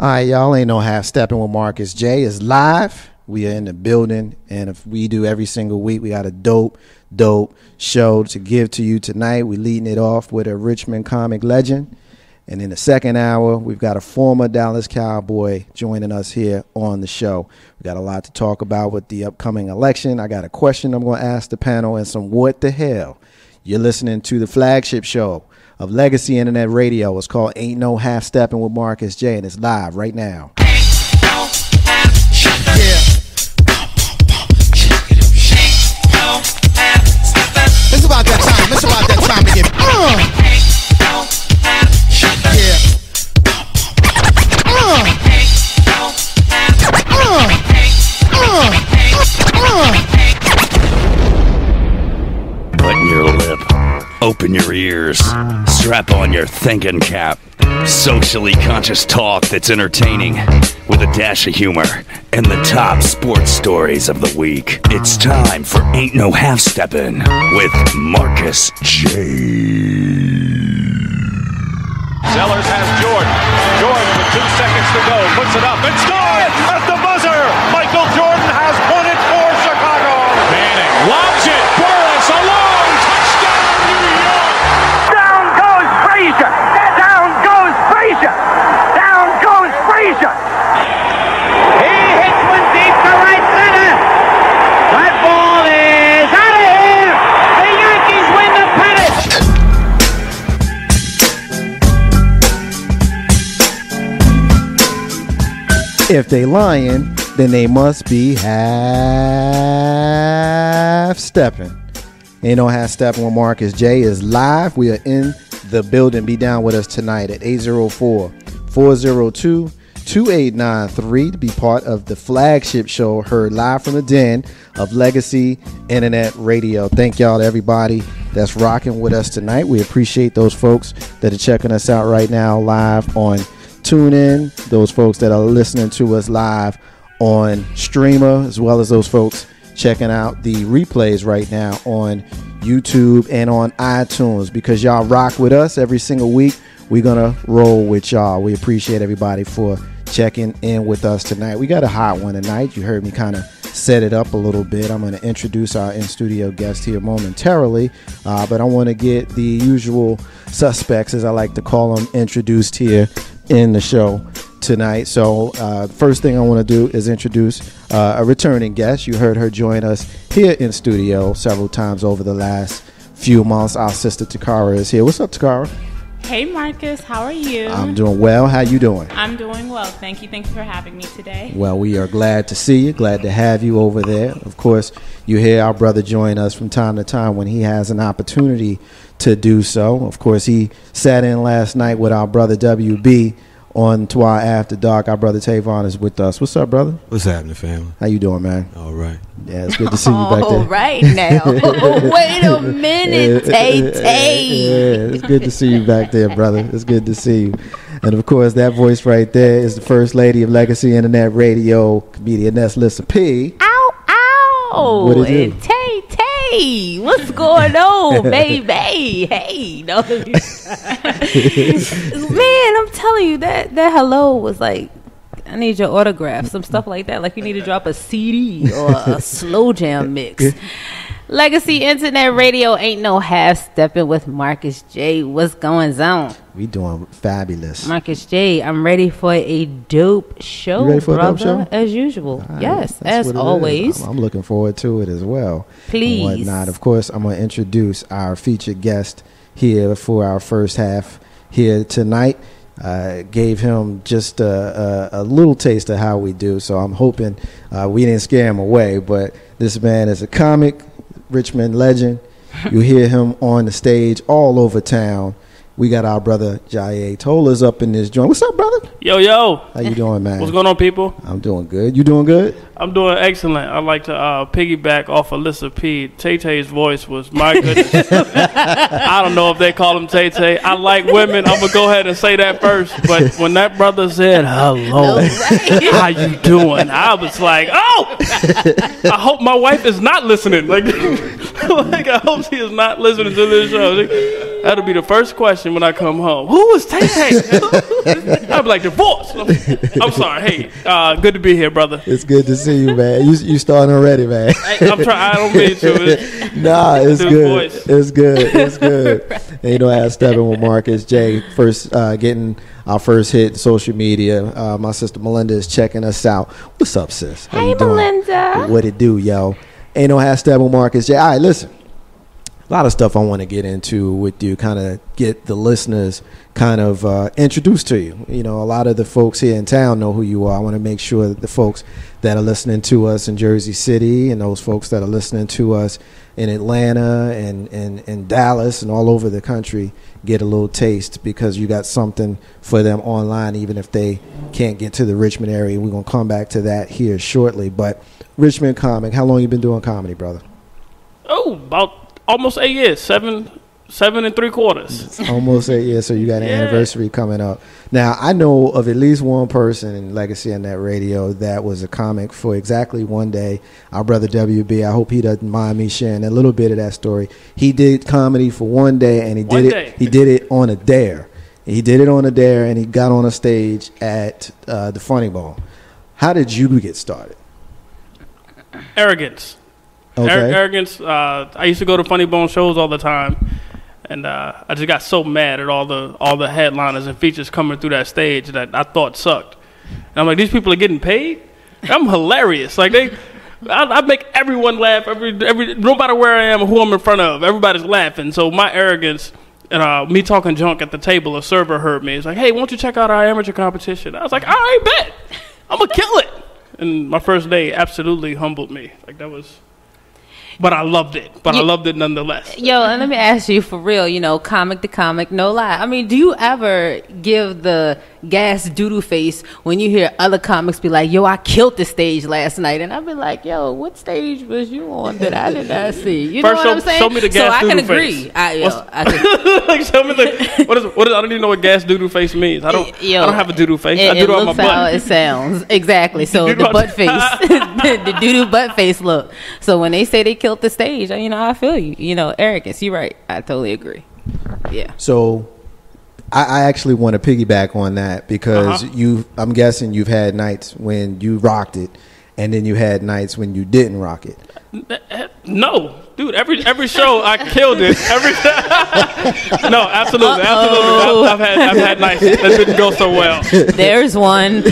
All right, y'all, ain't no half stepping with Marcus. Jaye is live. We are in the building, and if we do every single week, we got a dope show to give to you tonight. We're leading it off with a Richmond comic legend. And in the second hour, we've got a former Dallas Cowboy joining us here on the show. We got a lot to talk about with the upcoming election. I got a question I'm going to ask the panel and some what the hell. You're listening to the flagship show of Legacy Internet Radio. It's called Ain't No Half Steppin' with Marcus Jaye, and it's live right now. It's about that time. It's about that time to get Button your lip, open your ears, strap on your thinking cap. Socially conscious talk that's entertaining with a dash of humor and the top sports stories of the week. It's time for Ain't No Half Steppin' with Marcus Jaye. Sellers has Jordan. Jordan with 2 seconds to go. Puts it up and scores at the buzzer. Michael Jordan has won it for Chicago. Manning lobs it. Burris alone. Touchdown, New York. Down goes Frazier. Down goes Frazier. Down goes Frazier. He hits one deep to right center. That ball is out of here. The Yankees win the pennant. If they lying, then they must be half stepping. Ain't no half stepping with Marcus Jaye is live. We are in the building. Be down with us tonight at 804-402-2893 to be part of the flagship show heard live from the den of Legacy Internet Radio. Thank y'all to everybody that's rocking with us tonight. We appreciate those folks that are checking us out right now live on TuneIn, those folks that are listening to us live on Streamer, as well as those folks checking out the replays right now on YouTube and on iTunes. Because y'all rock with us every single week, we're gonna roll with y'all. We appreciate everybody for checking in with us tonight. We got a hot one tonight. You heard me kind of set it up a little bit. I'm going to introduce our in-studio guest here momentarily, but I want to get the usual suspects, as I like to call them, introduced here in the show tonight. So first thing I want to do is introduce a returning guest. You heard her join us here in studio several times over the last few months. Our sister Takara is here. What's up, Takara? Hey Marcus, how are you? I'm doing well. How you doing? I'm doing well. Thank you for having me today. Well, we are glad to see you, glad to have you over there. Of course, you hear our brother join us from time to time when he has an opportunity to do so. Of course, he sat in last night with our brother WB on to our After Dark. Our brother Tavon is with us. What's up, brother? What's happening, family? How you doing, man? All right. Yeah, it's good to see you back there. All right now. Wait a minute, Tay. Yeah, it's good to see you back there, brother. It's good to see you. And, of course, that voice right there is the First Lady of Legacy Internet Radio, comedian Lissa P. Ow, ow. What is it? Tay, what's going on, baby? Hey, no. Man, I'm telling you, that hello was like, I need your autograph, some stuff like that. Like you need to drop a CD or a slow jam mix. Legacy Internet Radio ain't no half stepping with Marcus Jaye. What's going on? We doing fabulous. Marcus Jaye, I'm ready for a dope show, you ready for brother, a dope show? As usual. Right, yes, as always. I'm looking forward to it as well. Please. And whatnot. Of course, I'm going to introduce our featured guest here for our first half here tonight. Gave him just a little taste of how we do, so I'm hoping we didn't scare him away. But this man is a comic, Richmond legend. You hear him on the stage all over town. We got our brother Jaye. Toler's up in this joint. What's up, brother? Yo, yo. How you doing, man? What's going on, people? I'm doing good. You doing good? I'm doing excellent. I'd like to piggyback off of Lissa P. Tay-Tay's voice was, my goodness. I don't know if they call him Tay-Tay. I like women. I'm going to go ahead and say that first. But when that brother said, hello, how you doing? I was like, oh, I hope my wife is not listening. Like I hope she is not listening to this show. That'll be the first question when I come home. Who was Tay Tay? I'll be like, divorce. I'm sorry. Hey, good to be here, brother. It's good to see you, man. You starting already, man. I'm trying. I don't mean to. Nah, it's good. Voice. It's good. It's good. And you know, I had Steppin with Marcus, Jaye, first getting our first hit social media. My sister Melinda is checking us out. What's up, sis? How Hey, you doing? Melinda. What it do, yo? Ain't no have Steppin with Marcus, Jaye. All right, listen. A lot of stuff I want to get into with you, kind of get the listeners kind of introduced to you. You know, a lot of the folks here in town know who you are. I want to make sure that the folks that are listening to us in Jersey City and those folks that are listening to us in Atlanta and Dallas and all over the country get a little taste, because you got something for them online, even if they can't get to the Richmond area. We're going to come back to that here shortly. But Richmond Comic, how long you been doing comedy, brother? Oh, about almost 8 years, 7 3/4. Almost 8 years, so you got an anniversary coming up. Now, I know of at least one person in Legacy and Net Radio that was a comic for exactly one day. Our brother WB, I hope he doesn't mind me sharing a little bit of that story. He did comedy for one day, and he did it on a dare. He did it on a dare, and he got on a stage at the Funny Bone. How did you get started? Arrogance. Okay. Arrogance. I used to go to Funny Bone shows all the time, and I just got so mad at all the headliners and features coming through that stage that I thought sucked. And I'm like, these people are getting paid? I'm hilarious. Like I make everyone laugh. No matter where I am or who I'm in front of, everybody's laughing. So my arrogance and me talking junk at the table, a server heard me. He's like, hey, won't you check out our amateur competition? I was like, all right, bet. I'm gonna kill it. And my first day absolutely humbled me. Like that was. But I loved it. I loved it nonetheless. Yo, and let me ask you for real, comic to comic, no lie. I mean, do you ever give the gas doodle face when you hear other comics be like, yo, I killed the stage last night? And I'd be like, yo, what stage was you on that I did not see? You know what I'm saying? Show me the gas doodle face. So I can agree. Show me what is I don't even know what gas doodle face means. I don't have a doodle face. I doodle on my butt. How it sounds. Exactly. So the butt face, the doodle butt face look. So when they say they killed the stage, I feel you. Arrogance. You're right. I totally agree. Yeah. So I actually want to piggyback on that, because I'm guessing you've had nights when you rocked it, and then you had nights when you didn't rock it. No, dude. Every show I killed it. No, absolutely. I've had nights that didn't go so well. There's one.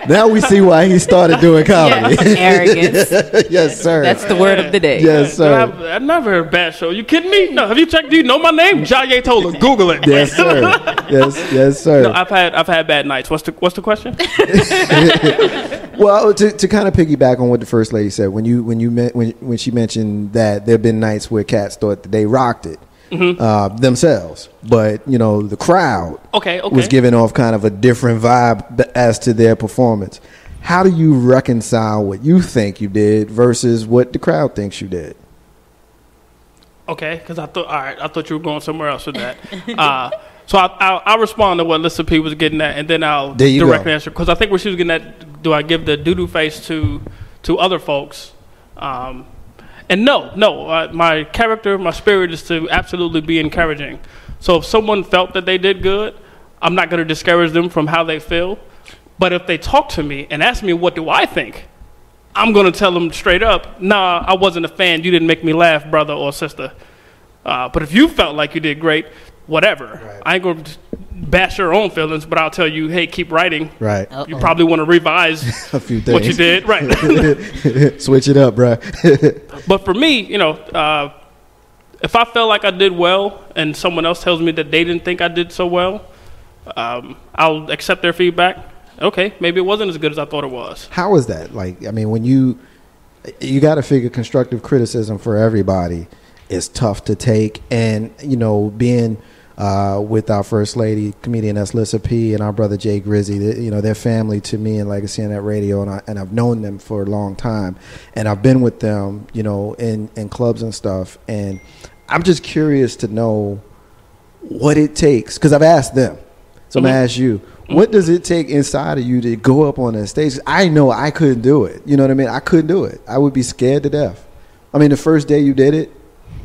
Now we see why he started doing comedy. Arrogance. Yes, sir. That's the word of the day. Yes, sir. I've never heard a bad show. You kidding me? No. Have you checked? Do you know my name? Jaye Toler. Google it. Yes, sir. Yes, sir. No, I've had bad nights. What's the question? Well, to kind of piggyback on what the first lady said, when she mentioned that there have been nights where cats thought that they rocked it themselves, but the crowd was giving off kind of a different vibe as to their performance. How do you reconcile what you think you did versus what the crowd thinks you did? Okay, because I thought you were going somewhere else with that. So I'll respond to what Lissa P was getting at, and then I'll directly answer, because I think what she was getting at, do I give the doo-doo face to other folks? And no, my character, my spirit is to absolutely be encouraging. So if someone felt that they did good, I'm not going to discourage them from how they feel. But if they talk to me and ask me what do I think, I'm going to tell them straight up, nah, I wasn't a fan. You didn't make me laugh, brother or sister. But if you felt like you did great, whatever. Right. I ain't going to bash your own feelings, but I'll tell you, hey, keep writing. Right. You probably want to revise a few things. What you did. Right. Switch it up, bro. But for me, if I felt like I did well and someone else tells me that they didn't think I did so well, I'll accept their feedback. Okay, maybe it wasn't as good as I thought it was. How is that? Like, I mean, when you got to figure constructive criticism for everybody is tough to take. And, being with our first lady, comedian that's Lissa P, and our brother Jay Grizzy, they're family to me in Legacy and that radio, and I've known them for a long time. And I've been with them, in clubs and stuff. And I'm just curious to know what it takes, because I've asked them. So I'm going to ask you, what does it take inside of you to go up on that stage? I know I couldn't do it. You know what I mean? I couldn't do it. I would be scared to death. I mean, the first day you did it,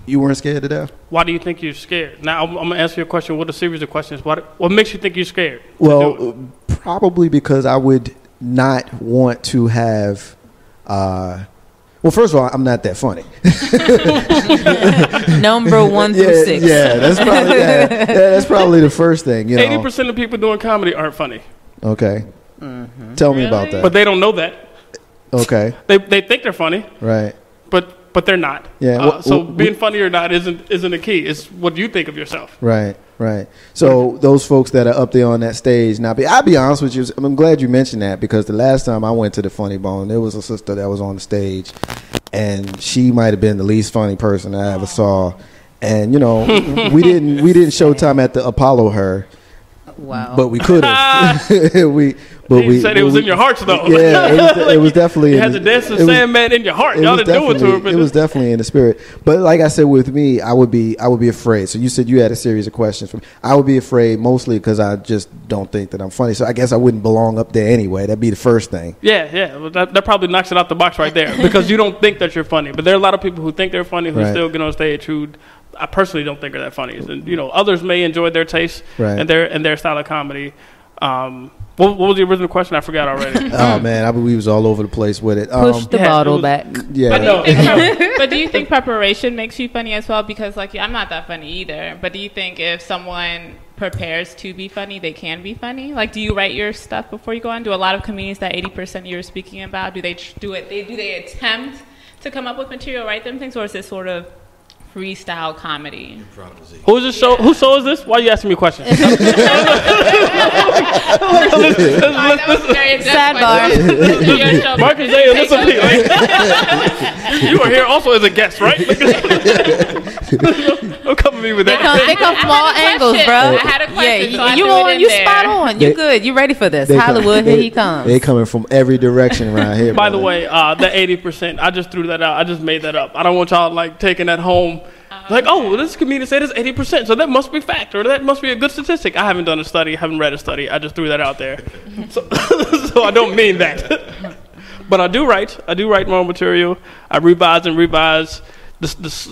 You weren't scared to death? Why do you think you're scared? Now, I'm going to answer your question with a series of questions. What makes you think you're scared? Well, probably because I would not want to have... well, first of all, I'm not that funny. Number 1 through 6. Yeah, that's probably the first thing. 80% of people doing comedy aren't funny. Okay. Tell me about that. But they don't know that. Okay. They think they're funny. Right. But they're not. Yeah. So being funny or not isn't a key. It's what you think of yourself. Right. So those folks that are up there on that stage, I'll be honest with you. I'm glad you mentioned that, because the last time I went to the Funny Bone, there was a sister that was on the stage, and she might have been the least funny person I ever saw. And we didn't show time at the Apollo her. Wow. But we could have. You said it was in your hearts, though. Yeah, it was definitely. You had to dance the Sandman in your heart. Y'all didn't do it to him. It was definitely in the spirit. But like I said, with me, I would be afraid. So you said you had a series of questions for me. I would be afraid mostly because I just don't think that I'm funny. So I guess I wouldn't belong up there anyway. That'd be the first thing. Yeah. Well, that probably knocks it out the box right there, because you don't think that you're funny. But there are a lot of people who think they're funny who still get on stage who I personally don't think are that funny. And others may enjoy their taste and their style of comedy. What was the original question? I forgot already. Oh man, we was all over the place with it. Push the bottle back. Yeah. But do you think preparation makes you funny as well? Because I'm not that funny either. But do you think if someone prepares to be funny, they can be funny? Like, do you write your stuff before you go on? Do a lot of comedians, that 80% you were speaking about, do they do it? Do they attempt to come up with material, write them things, or is it sort of freestyle comedy? Who is this show? Whose show is this? Why are you asking me questions? Sidebar. Mark and Jaye, listen to me. You are here also as a guest, right? Don't come at me with that. They come from all angles, bro. I had a question. Yeah, you spot on. You good. You ready for this? Hollywood, here he comes. They coming from every direction around here. By the way, the 80%, I just threw that out. I just made that up. I don't want y'all taking that home. This comedian said it's 80%, so that must be fact, or that must be a good statistic. I haven't done a study, haven't read a study. I just threw that out there. So I don't mean that. But I do write my own material. I revise.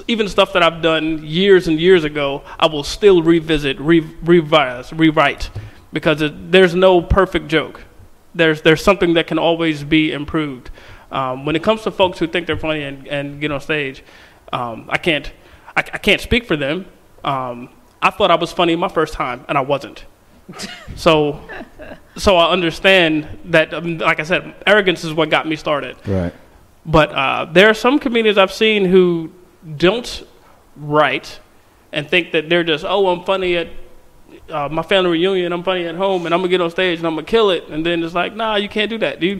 Even stuff that I've done years and years ago, I will still revisit, rewrite, because there's no perfect joke. There's something that can always be improved. When it comes to folks who think they're funny and get on stage, I can't speak for them. I thought I was funny my first time, and I wasn't. So I understand that, like I said, arrogance is what got me started. Right. But there are some comedians I've seen who don't write and think that they're just, I'm funny at my family reunion, I'm funny at home, and I'm going to get on stage and I'm going to kill it. And then it's like, nah, you can't do that. You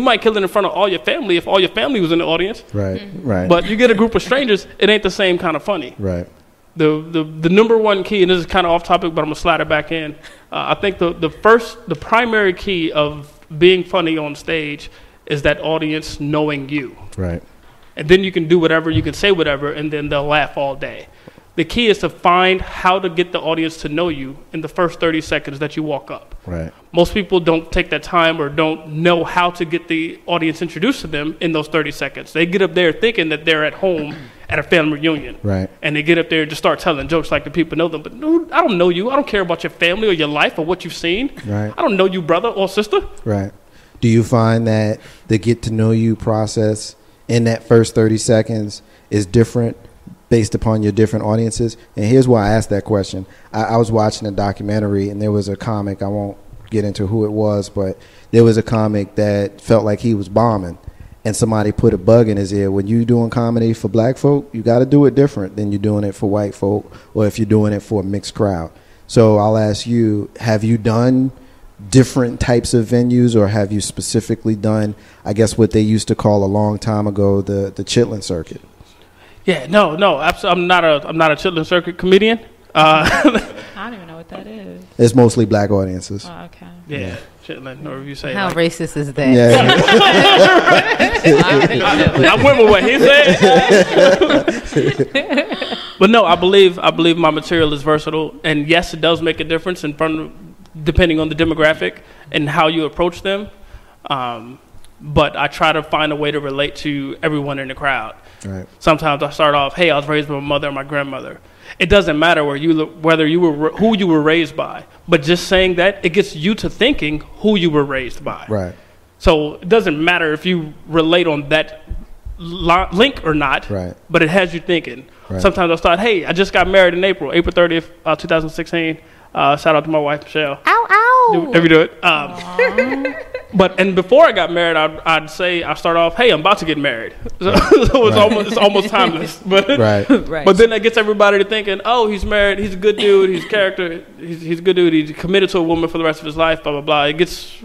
might kill it in front of all your family if all your family was in the audience. Right. But you get a group of strangers, it ain't the same kind of funny. Right. The number one key, and this is kind of off topic, but I'm going to slide it back in. I think the primary key of being funny on stage is that audience knowing you. Right. And then you can do whatever, you can say whatever, and then they'll laugh all day. The key is to find how to get the audience to know you in the first 30 seconds that you walk up. Right. Most people don't take that time or don't know how to get the audience introduced to them in those 30 seconds. They get up there thinking that they're at home at a family reunion. Right. And they get up there and just start telling jokes like the people know them. But no, I don't know you. I don't care about your family or your life or what you've seen. Right. I don't know you, brother or sister. Right. Do you find that the get to know you process in that first 30 seconds is different based upon your different audiences? And here's why I asked that question. I was watching a documentary, and there was a comic, I won't get into who it was, but there was a comic that felt like he was bombing, and somebody put a bug in his ear. When you're doing comedy for black folk, you got to do it different than you're doing it for white folk, or if you're doing it for a mixed crowd. So I'll ask you, have you done different types of venues, or have you specifically done, I guess, what they used to call a long time ago the chitlin circuit? Yeah, no, I'm not a chitlin circuit comedian. I don't even know what that is. It's mostly black audiences. Oh, okay. Yeah, chitlin, or if you say How like, racist is that? Yeah. I went with what he said. But no, I believe my material is versatile, and yes, it does make a difference depending on the demographic and how you approach them. but I try to find a way to relate to everyone in the crowd. Right. Sometimes I start off, hey, I was raised by my mother and my grandmother. It doesn't matter whether you were who you were raised by, but just saying that, it gets you to thinking who you were raised by. Right. So it doesn't matter if you relate on that link or not, right, but it has you thinking. Right. Sometimes I'll start, hey, I just got married in April 30th, 2016. Shout out to my wife, Michelle. Ow, ow. Ever do it? And before I got married, I'd start off, hey, I'm about to get married. So, it's almost timeless. But right. But then that gets everybody to thinking, oh, he's married, he's a good dude, he's character, he's a good dude, he's committed to a woman for the rest of his life, blah, blah, blah. It just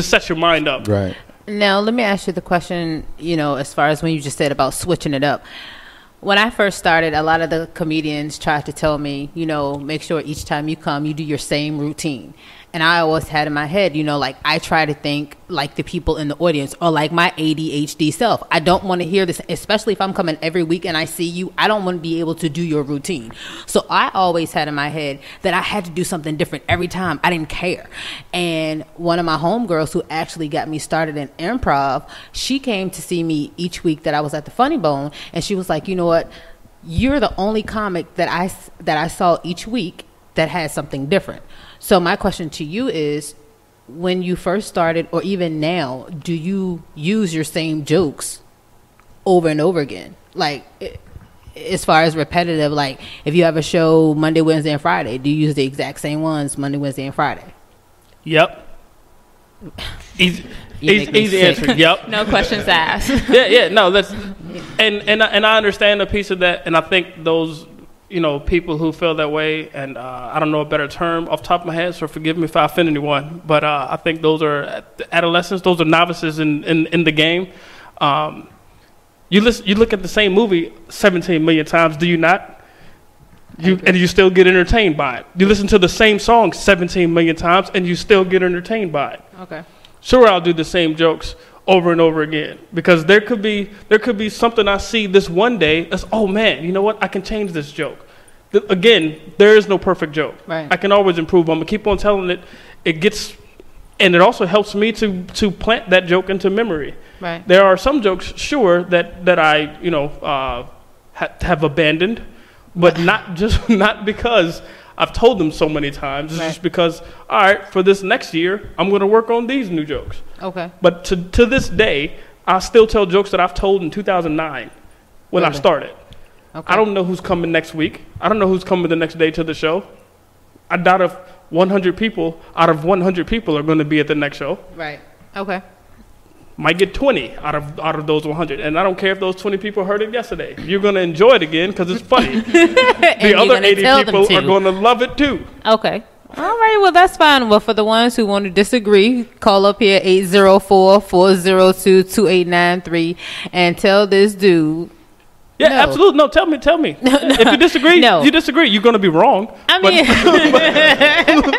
sets your mind up. Right. Now, let me ask you the question, as far as when you just said about switching it up. When I first started, a lot of the comedians tried to tell me, make sure each time you come, you do your same routine. And I always had in my head, like I try to think like the people in the audience or like my ADHD self. I don't want to hear this, especially if I'm coming every week and I see you. I don't want to be able to do your routine. So I always had in my head that I had to do something different every time. I didn't care. And one of my homegirls who actually got me started in improv, she came to see me each week that I was at the Funny Bone. And she was like, you know what? You're the only comic that I saw each week that had something different. So my question to you is, when you first started or even now, do you use your same jokes over and over again? Like, as far as repetitive, like if you have a show Monday, Wednesday, and Friday, do you use the exact same ones Monday, Wednesday, and Friday? Yep. Easy answer. Yep. No questions asked. Yeah. No, and I understand a piece of that, and I think those people who feel that way, and I don't know a better term off the top of my head, so forgive me if I offend anyone, but I think those are adolescents, those are novices in the game. You look at the same movie 17 million times, do you not? And you still get entertained by it. You listen to the same song 17 million times, and you still get entertained by it. Okay. Sure, I'll do the same jokes over and over again, because there could be something I see this one day that's, oh man, you know what, I can change this joke. Again, there is no perfect joke. Right. I can always improve. I'm gonna keep on telling it. And it also helps me to plant that joke into memory. Right. There are some jokes, sure, that I have abandoned, but not because I've told them so many times. It's just because, all right, for this next year, I'm going to work on these new jokes. Okay. But to this day, I still tell jokes that I've told in 2009 when I started. Okay. I don't know who's coming next week. I don't know who's coming the next day to the show. I doubt if 100 people out of 100 people are going to be at the next show. Right. Okay. Might get 20 out of those 100. And I don't care if those 20 people heard it yesterday. You're going to enjoy it again because it's funny. The other 80 people are going to love it too. Okay. All right. Well, that's fine. Well, for the ones who want to disagree, call up here 804-402-2893 and tell this dude. Yeah, absolutely. No, tell me. If you disagree, you disagree. You're going to be wrong. I mean,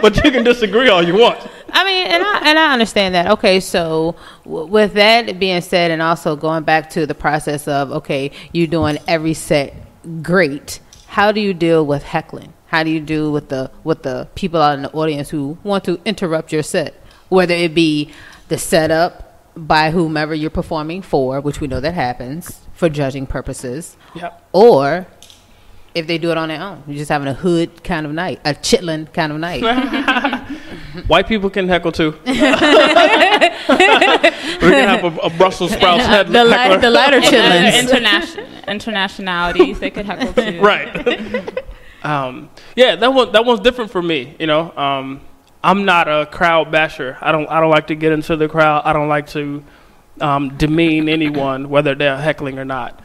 but you can disagree all you want. I mean, and I understand that. Okay, so with that being said, and also going back to the process of, okay, you doing every set great. How do you deal with heckling? How do you deal with the people out in the audience who want to interrupt your set, whether it be the setup by whomever you're performing for, which we know that happens for judging purposes, or if they do it on their own. You're just having a hood kind of night, a chitlin kind of night. White people can heckle too. We can have a Brussels sprouts head. The lighter chitlins. Internationalities, they could heckle too. Right. That one's different for me. I'm not a crowd basher. I don't like to get into the crowd. I don't like to demean anyone, whether they're heckling or not.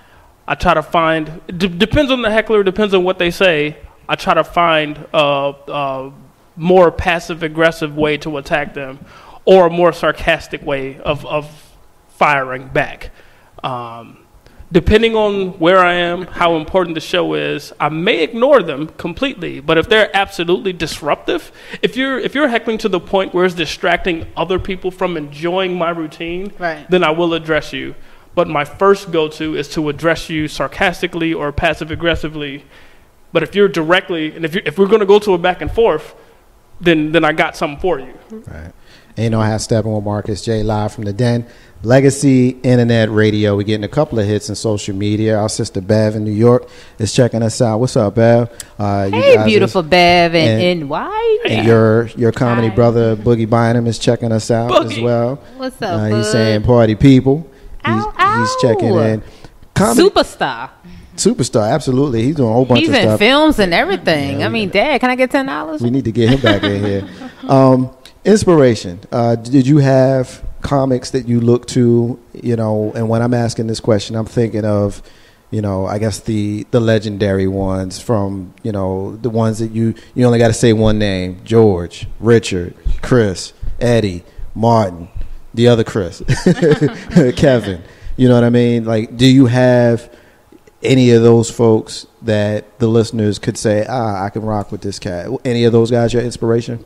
I try to find, depends on the heckler, depends on what they say. I try to find a more passive-aggressive way to attack them, or a more sarcastic way of firing back. Depending on where I am, how important the show is, I may ignore them completely. But if they're absolutely disruptive, if you're heckling to the point where it's distracting other people from enjoying my routine, then I will address you. But my first go-to is to address you sarcastically or passive-aggressively. But if you're directly, and if we're going to go to a back and forth, then I got something for you. Right. And you know, I have Steppin with Marcus Jaye live from the Den. Legacy Internet Radio. We're getting a couple of hits in social media. Our sister Bev in New York is checking us out. What's up, Bev? Hey, beautiful Bev and why? And your comedy brother Boogie Bynum is checking us out as well. What's up? He's saying party people. He's checking in. Comedy. Superstar, absolutely. He's doing a whole bunch of stuff. He's in films and everything. Yeah, I mean, Dad, can I get $10? We need to get him back in here. Inspiration. Did you have comics that you look to, you know, and when I'm asking this question, I'm thinking of, you know, I guess the legendary ones from, you know, the ones that you only got to say one name: George, Richard, Chris, Eddie, Martin, the other Chris, Kevin. You know what I mean? Like, do you have any of those folks that the listeners could say, I can rock with this cat? Any of those guys your inspiration?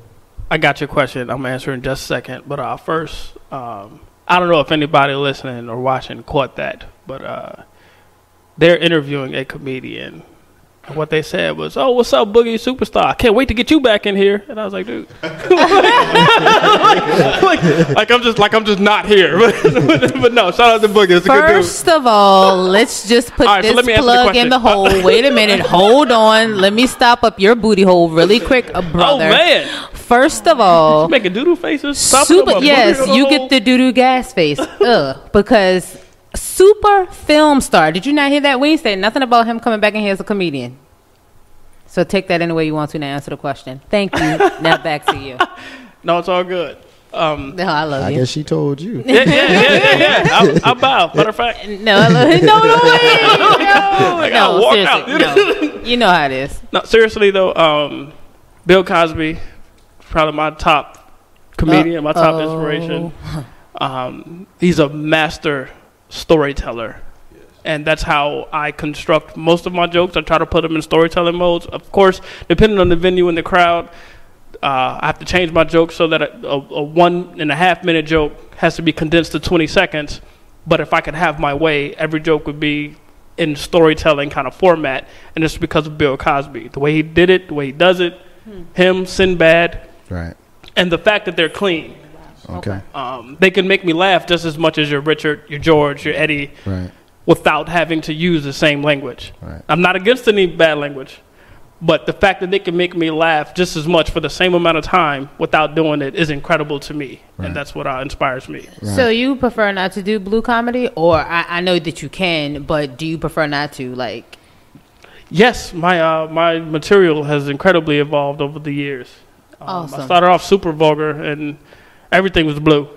I got your question. I'm answering in just a second. But first, I don't know if anybody listening or watching caught that, but they're interviewing a comedian. And what they said was, "Oh, what's up, Boogie Superstar? I can't wait to get you back in here." And I was like, "Dude, like I'm just not here." but no, shout out to Boogie. It's a good dude. First of all, let's just put this plug in the hole. Wait a minute, hold on. Let me stop up your booty hole really quick, brother. Oh man! First of all, making doodoo faces. Yes, you get the doodoo gas face. Because. Super film star. Did you not hear that? We ain't say nothing about him coming back in here as a comedian. So take that any way you want to answer the question. Thank you. Now back to you. No, it's all good. No, I love you. I guess she told you. Yeah. I'll bow. Matter of fact. No, I love him. No, seriously. No. You know how it is. No, seriously though, Bill Cosby, probably my top comedian, my top inspiration. He's a master storyteller, and that's how I construct most of my jokes. I try to put them in storytelling modes. Of course, depending on the venue and the crowd, I have to change my jokes so that a 1.5 minute joke has to be condensed to 20 seconds. But if I could have my way, every joke would be in storytelling kind of format, and it's because of Bill Cosby. The way he did it, the way he does it, him, Sinbad, right, and the fact that they're clean. Okay. They can make me laugh just as much as your Richard, your George, your Eddie, right, without having to use the same language. Right. I'm not against any bad language, but the fact that they can make me laugh just as much for the same amount of time without doing it is incredible to me, right. And that's what inspires me. Right. So you prefer not to do blue comedy, or I know that you can, but do you prefer not to? Like, yes, my material has incredibly evolved over the years. Awesome. I started off super vulgar and everything was blue.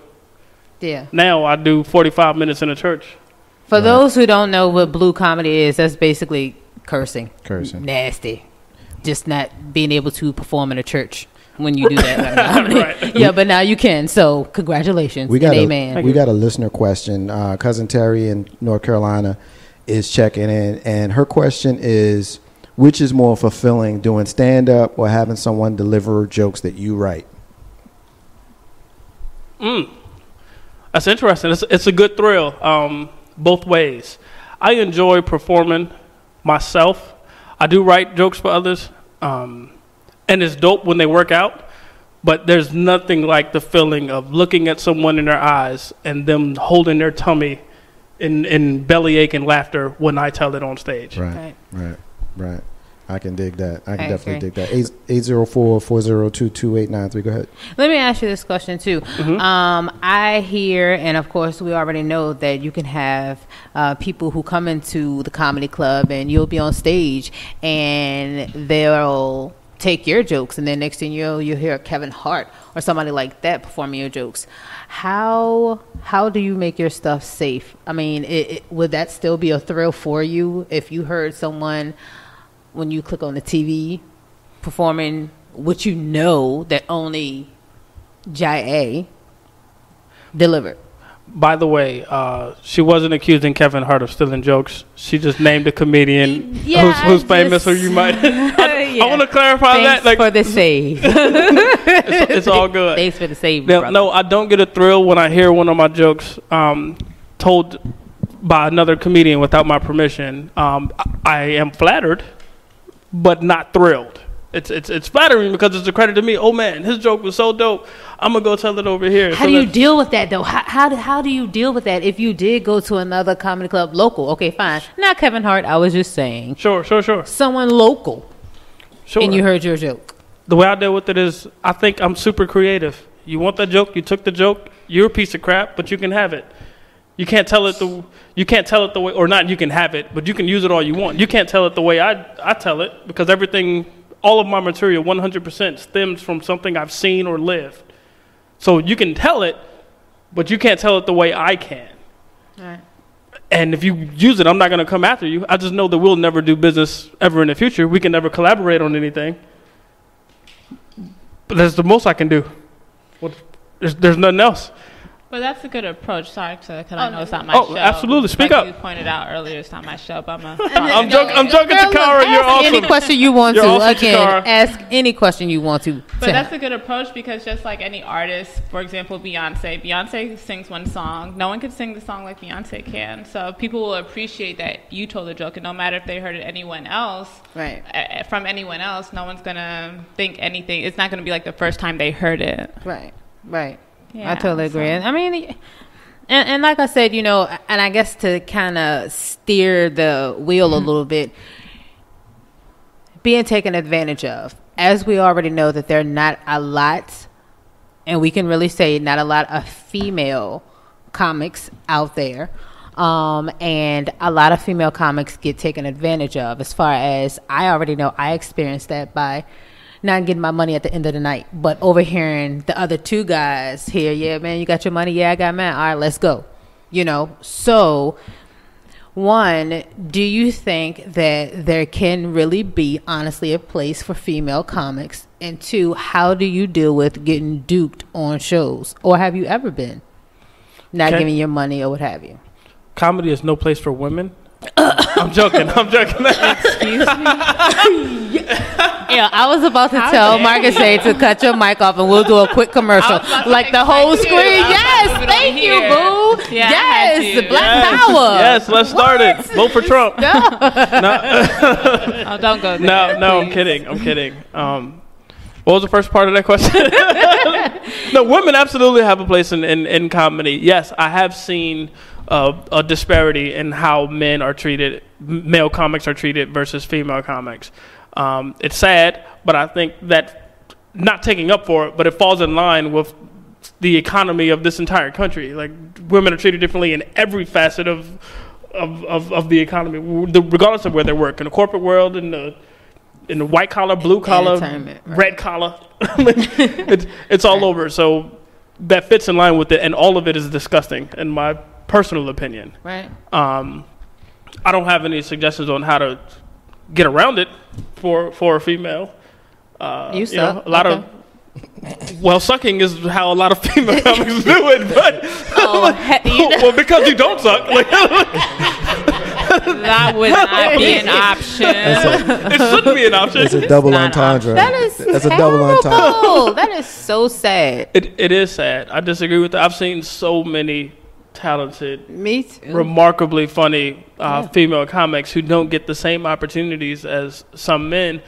Yeah. Now I do 45 minutes in a church. For those who don't know what blue comedy is, that's basically cursing. Nasty. Just not being able to perform in a church when you do that. Right. Yeah, but now you can. So congratulations. Amen. We got a listener question. Cousin Terry in North Carolina is checking in, and her question is, which is more fulfilling, doing stand-up or having someone deliver jokes that you write? That's interesting. It's a good thrill, both ways. I enjoy performing myself. I do write jokes for others, and it's dope when they work out, but there's nothing like the feeling of looking at someone in their eyes and them holding their tummy in bellyache and laughter when I tell it on stage. Right. I can dig that. I can definitely dig that. 804-402-2893. Go ahead. Let me ask you this question too. Mm-hmm. I hear, and of course we already know that you can have people who come into the comedy club and you'll be on stage and they'll take your jokes, and then next thing you'll hear Kevin Hart or somebody like that performing your jokes. How do you make your stuff safe? I mean, would that still be a thrill for you if you heard someone, when you click on the TV, performing what you know that only Jaye delivered? By the way, she wasn't accusing Kevin Hart of stealing jokes. She just named a comedian who's famous, or you might. I want to clarify that. Thanks for the save. It's all good. Thanks for the save. No, I don't get a thrill when I hear one of my jokes told by another comedian without my permission. I am flattered, but not thrilled. It's flattering because it's a credit to me. Oh man, his joke was so dope. I'm gonna go tell it over here. How do you deal with that though? How do you deal with that if you did go to another comedy club local? Okay, fine. Not Kevin Hart. I was just saying. Sure. Someone local. Sure. And you heard your joke. The way I deal with it is, I think I'm super creative. You want that joke? You took the joke. You're a piece of crap, but you can have it. You can't tell it the way, or not. You can have it, but you can use it all you want. You can't tell it the way I tell it, because all of my material, 100% stems from something I've seen or lived. So you can tell it, but you can't tell it the way I can. All right. And if you use it, I'm not going to come after you. I just know that we'll never do business ever in the future. We can never collaborate on anything. But that's the most I can do. There's nothing else. But that's a good approach. Sorry, because I know it's not my show. Oh, absolutely. Speak like up. You pointed out earlier, it's not my show, but I'm joking, Takara. You're ask awesome. Any question you want You're to. awesome, Again, Takara. ask any question you want to. But that's a good approach, because just like any artist, for example, Beyonce sings one song. No one can sing the song like Beyonce can. So people will appreciate that you told a joke, and no matter if they heard it anyone else, right, from anyone else, no one's gonna think anything. It's not gonna be like the first time they heard it. Right. Yeah, I totally agree. I mean, and like I said, and I guess to kind of steer the wheel a little bit, being taken advantage of, as we already know that there are not a lot, and we can really say not a lot of female comics out there, and a lot of female comics get taken advantage of. As far as I already know, I experienced that by not getting my money at the end of the night, but overhearing the other two guys here, yeah, man, you got your money? Yeah, I got mine. All right, let's go. So, one, do you think that there can really be, honestly, a place for female comics? And two, how do you deal with getting duped on shows? Or have you ever been not giving your money or what have you? Comedy is no place for women. I'm joking. Excuse me. Yeah, I was about to tell Marcus Jaye to cut your mic off and we'll do a quick commercial. Like the whole screen. Yes, thank you, boo. Yeah, yes, Black Power. Yes, let's start it. Vote for Trump. No. Oh, don't go there. No, I'm kidding. What was the first part of that question? No, women absolutely have a place in comedy. Yes, I have seen a disparity in how male comics are treated versus female comics. It's sad, but I think that, not taking up for it, but it falls in line with the economy of this entire country. Like, women are treated differently in every facet of the economy, regardless of where they work, in the corporate world, in the white collar, blue collar, red collar. It's all over. So that fits in line with it, and all of it is disgusting, in my personal opinion. Right. I don't have any suggestions on how to get around it for a female. You suck. Sucking is how a lot of female comics do it, but well, because you don't suck. That would not be an option. It shouldn't be an option. It's a double entendre. That's a double entendre. That is so sad. It is sad. I disagree with that. I've seen so many talented, me too, remarkably funny female comics who don't get the same opportunities as some men.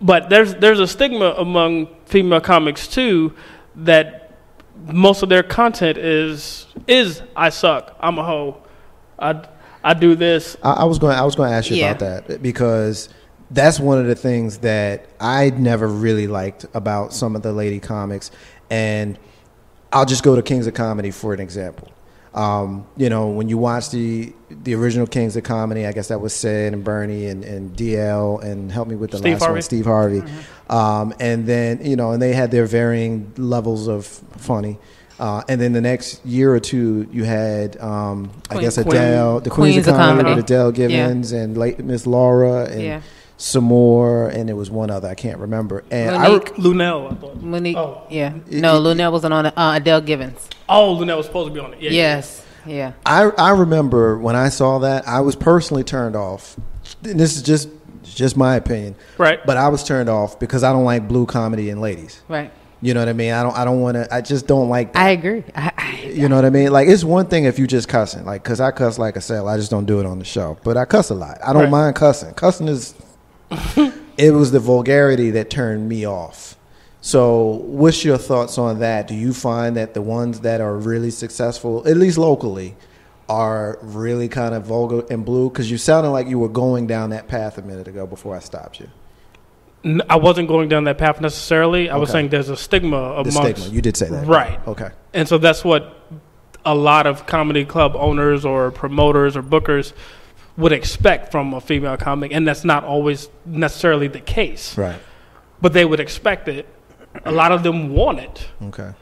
But there's a stigma among female comics too, that most of their content is I suck, I'm a hoe, I do this. I was going to ask you about that, because that's one of the things that I never really liked about some of the lady comics, and I'll just go to Kings of Comedy for an example. When you watch the original Kings of Comedy, I guess that was Sid and Bernie and DL, and help me with the last one, Steve Harvey. Mm-hmm. And then, and they had their varying levels of funny. And then the next year or two, you had, Adele, the Queens of Comedy with Adele Givens and late Miss Laura and some more, and there was one other I can't remember. And Lunel, I thought. Monique. Oh. Yeah. No, Lunel wasn't on it. Adele Givens. Oh, Lunel was supposed to be on it. Yeah. Yes. Yeah. I remember when I saw that, I was personally turned off. And this is just my opinion. Right. But I was turned off because I don't like blue comedy and ladies. Right. You know what I mean? I don't want to. I just don't like that. I agree. You know what I mean? Like, it's one thing if you just cussing, like, because I cuss like a sailor. I just don't do it on the show. But I cuss a lot. I don't mind cussing. Cussing is it was the vulgarity that turned me off. So what's your thoughts on that? Do you find that the ones that are really successful, at least locally, are really kind of vulgar and blue? Because you sounded like you were going down that path a minute ago before I stopped you. I wasn't going down that path necessarily. I was saying there's a stigma amongst... The stigma, you did say that. Right. Okay. And so that's what a lot of comedy club owners or promoters or bookers would expect from a female comic, and that's not always necessarily the case. Right. But they would expect it. A lot of them want it. Okay.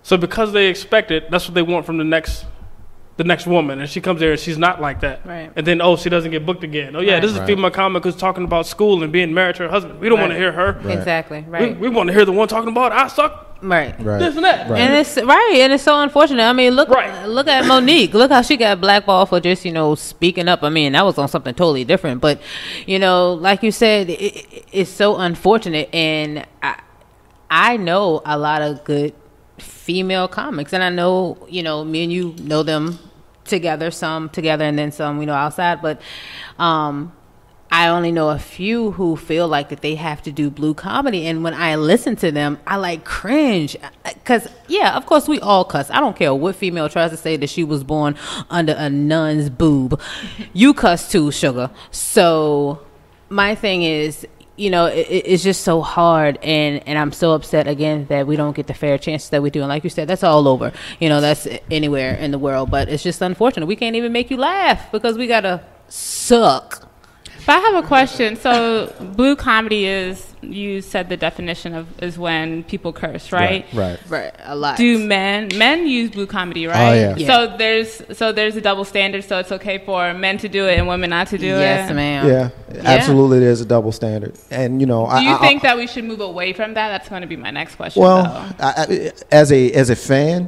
So because they expect it, that's what they want from the next woman, and she comes there and she's not like that. Right. And then, she doesn't get booked again. Oh, yeah, this is a female comic who's talking about school and being married to her husband. We don't want to hear her. Right. Exactly. Right. We want to hear the one talking about I suck. Right. This and that. Right. And it's and it's so unfortunate. I mean, look at Monique. Look how she got blackballed for just, speaking up. I mean, that was on something totally different. But, like you said, it's so unfortunate. And I know a lot of good female comics, and I know, me and you know them together, some together and then some, outside. But I only know a few who feel like that they have to do blue comedy, and when I listen to them, I cringe, because of course we all cuss. I don't care what female tries to say that she was born under a nun's boob. You cuss too, sugar. So my thing is, it's just so hard, and I'm so upset again that we don't get the fair chances that we do. And like you said, that's all over. That's anywhere in the world, but it's just unfortunate. We can't even make you laugh because we gotta suck. But I have a question. So blue comedy is, you said the definition is when people curse, right? Right. A lot. Do men use blue comedy, right? Oh, yeah. So there's a double standard, so it's okay for men to do it and women not to do it? Yes, ma'am. Yeah, absolutely. There's a double standard. And, do you think that we should move away from that? That's going to be my next question. Well, as a fan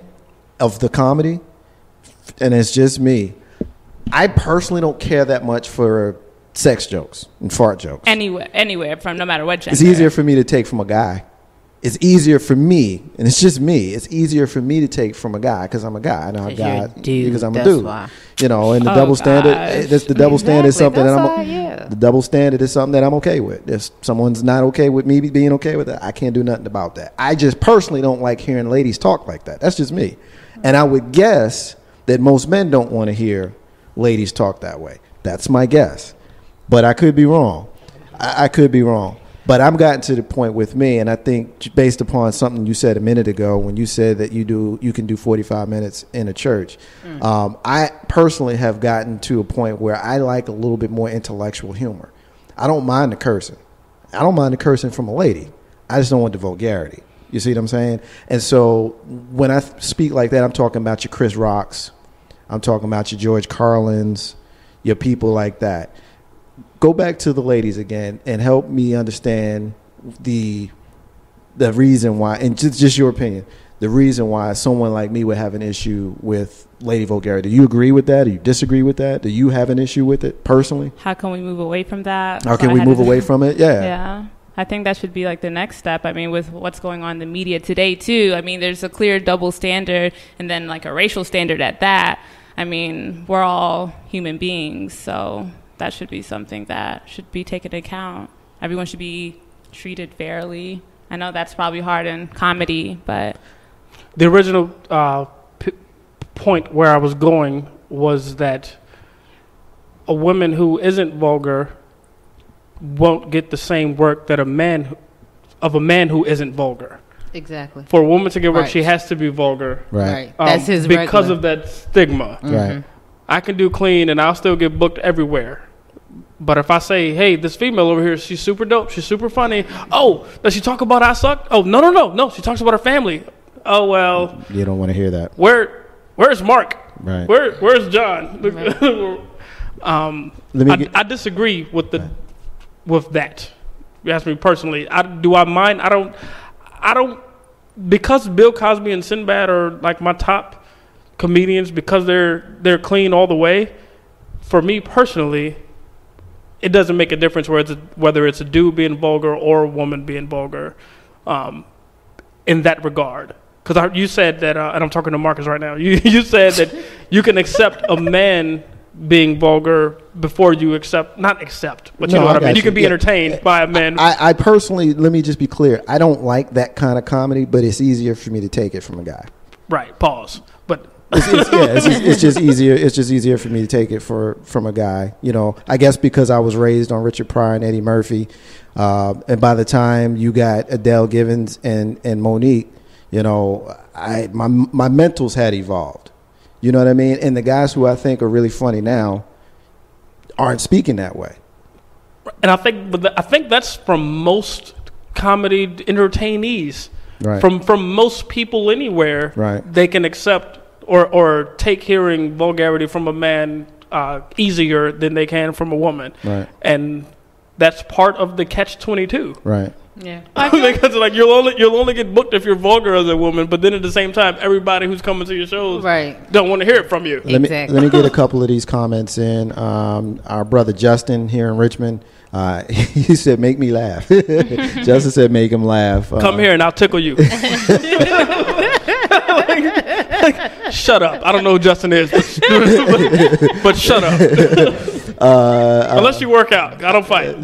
of the comedy, and it's just me, I personally don't care that much for sex jokes and fart jokes. Anywhere from, no matter what gender. It's easier for me to take from a guy. It's easier for me, and it's just me. It's easier for me to take from a guy because I'm a guy. I know a guy because I'm a dude. Why. And the double standard. The double standard is something the double standard is something that I'm okay with. If someone's not okay with me being okay with it, I can't do nothing about that. I just personally don't like hearing ladies talk like that. That's just me, and I would guess that most men don't want to hear ladies talk that way. That's my guess. But I could be wrong. I could be wrong. But I've gotten to the point with me, and I think based upon something you said a minute ago when you said that you can do 45 minutes in a church, I personally have gotten to a point where I like a little bit more intellectual humor. I don't mind the cursing. I don't mind the cursing from a lady. I just don't want the vulgarity. You see what I'm saying? And so when I speak like that, I'm talking about your Chris Rocks. I'm talking about your George Carlins, your people like that. Go back to the ladies again and help me understand the reason why, and just your opinion, the reason why someone like me would have an issue with lady vulgarity. Do you agree with that? Do you disagree with that? Do you have an issue with it personally? How can we move away from that? How can we move away from it? Yeah. I think that should be like the next step. I mean, with what's going on in the media today too, I mean, there's a clear double standard and then like a racial standard at that. I mean, we're all human beings, so that should be something that should be taken into account. Everyone should be treated fairly. I know that's probably hard in comedy, but... The original point where I was going was that a woman who isn't vulgar won't get the same work that a man who isn't vulgar. Exactly. For a woman to get work, she has to be vulgar. Right. That's his because regular. of that stigma. Right. I can do clean and I'll still get booked everywhere. But if I say, hey, this female over here, she's super dope, she's super funny. Oh, does she talk about I suck? Oh, no. She talks about her family. Oh, well. You don't want to hear that. Where's Mark? Right. Where's John? Right. I disagree with that. You ask me personally. Do I mind? I don't. Because Bill Cosby and Sinbad are like my top comedians because they're clean all the way. For me personally, it doesn't make a difference whether it's a dude being vulgar or a woman being vulgar, in that regard. Because you said that, and I'm talking to Marcus right now. You said that you can accept a man being vulgar before you not accept, but you know what I mean. You can be entertained by a man. I personally, let me just be clear. I don't like that kind of comedy, but it's easier for me to take it from a guy. Right. Pause. But it's just easier. It's just easier for me to take it from a guy. You know, I guess because I was raised on Richard Pryor and Eddie Murphy, and by the time you got Adele Givens and Monique, you know, my mentals had evolved. You know what I mean? And the guys who I think are really funny now aren't speaking that way. And I think that's from most comedy entertainees. Right. From most people anywhere, right. They can accept or take hearing vulgarity from a man easier than they can from a woman. Right. And that's part of the catch-22. Right. Yeah. Because like you'll only get booked if you're vulgar as a woman, but then at the same time, everybody who's coming to your shows don't want to hear it from you. Let me get a couple of these comments in. Our brother Justin here in Richmond, he said, "Make me laugh." Justin said, "Make him laugh." Come here and I'll tickle you. Shut up. I don't know who Justin is, but shut up. Unless you work out. I don't fight.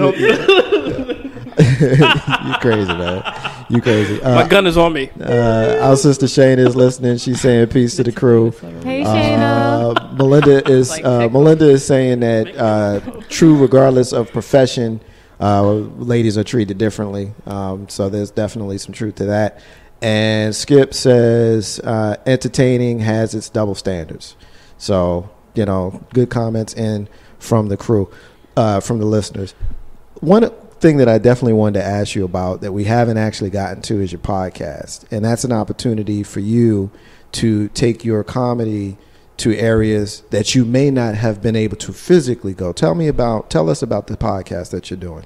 You crazy, man. You crazy. My gun is on me. Our sister Shayna is listening. She's saying peace to the crew. Hey, Shayna. Melinda is saying that true, regardless of profession, ladies are treated differently. So there's definitely some truth to that. And Skip says entertaining has its double standards. So, you know, good comments in from the crew, from the listeners. One thing that I definitely wanted to ask you about that we haven't actually gotten to is your podcast. And that's an opportunity for you to take your comedy to areas that you may not have been able to physically go. Tell us about the podcast that you're doing.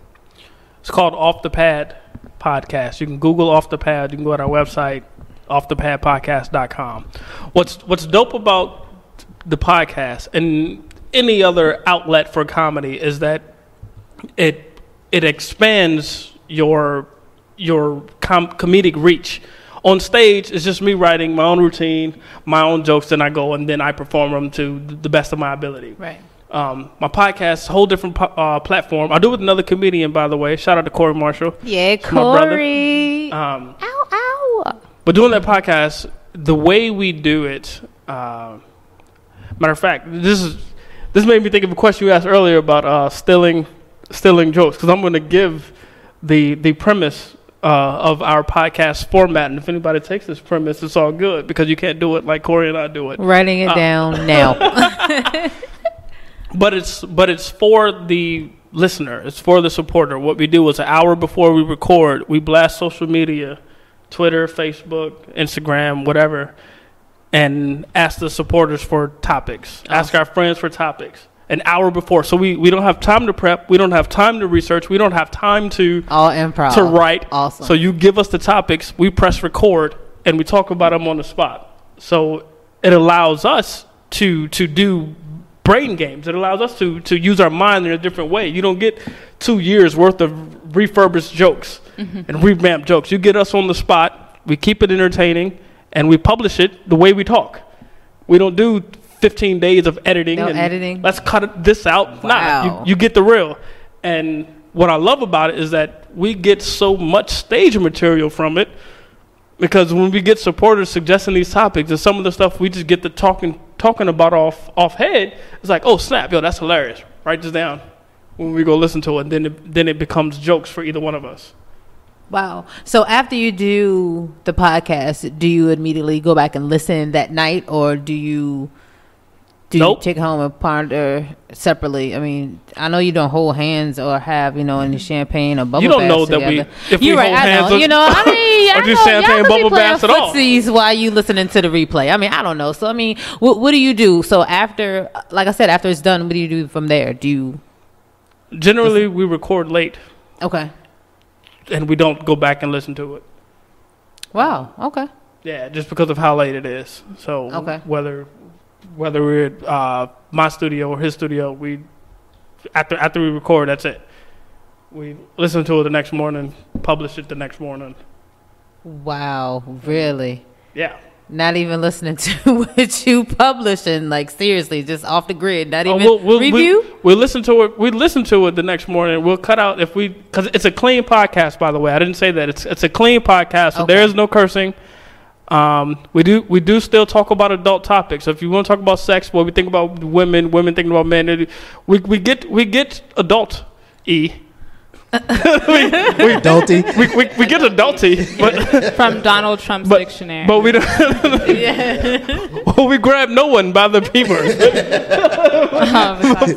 It's called Off the Pad Podcast. You can Google Off the Pad. You can go to our website, offthepadpodcast.com. What's dope about the podcast and any other outlet for comedy is that it expands your comedic reach. On stage, it's just me writing my own routine, my own jokes, then I go and then I perform them to the best of my ability. Right. My podcast, whole different platform. I do it with another comedian, by the way. Shout out to Corey Marshall. Yeah, Corey. Ow, ow. But doing that podcast, the way we do it, matter of fact, this made me think of a question you asked earlier about stealing jokes, because I'm going to give the premise of our podcast format, and if anybody takes this premise, it's all good, because you can't do it like Corey and I do it. Writing it down now. But it's for the listener. It's for the supporter. What we do is an hour before we record, we blast social media, Twitter, Facebook, Instagram, whatever, and ask the supporters for topics. Ask our friends for topics. An hour before. So we don't have time to prep. We don't have time to research. We don't have time to all improv to write. Awesome. So you give us the topics, we press record, and we talk about them on the spot. So it allows us to do brain games. It allows us to use our mind in a different way. You don't get 2 years worth of refurbished jokes and revamped jokes. You get us on the spot. We keep it entertaining, and we publish it the way we talk. We don't do 15 days of editing. No editing. Let's cut this out. Wow. Nah, you get the real. And what I love about it is that we get so much stage material from it, because when we get supporters suggesting these topics and some of the stuff we just get to talking about off head, it's like, oh snap, yo, that's hilarious. Write this down when we go listen to it, and then it becomes jokes for either one of us. Wow. So after you do the podcast, do you immediately go back and listen that night, or do you Nope. take home and ponder separately? I mean, I know you don't hold hands or have, any champagne or bubble baths. You don't know together. that if we You're hold right, hands I know. I or do know champagne y'all bubble be playing baths at all. footsies while you listening to the replay. I mean, I don't know. So, I mean, what do you do? So after, like I said, after it's done, what do you do from there? Generally, we record late. Okay. And we don't go back and listen to it. Wow. Okay. Yeah, just because of how late it is. So okay. Whether we're at my studio or his studio, we after we record, that's it. We listen to it the next morning, publish it the next morning. Wow, really? Yeah. Not even listening to what you publish, and like seriously, just off the grid. Not even review. We'll listen to it. We listen to it the next morning. We'll cut out because it's a clean podcast. By the way, I didn't say that. It's a clean podcast, so there is no cursing. We do still talk about adult topics. So if you want to talk about sex, we think about women thinking about men. We get adult-y. we get adulty, but from Donald Trump's dictionary. But we don't. Well, we grab no one by the peeper.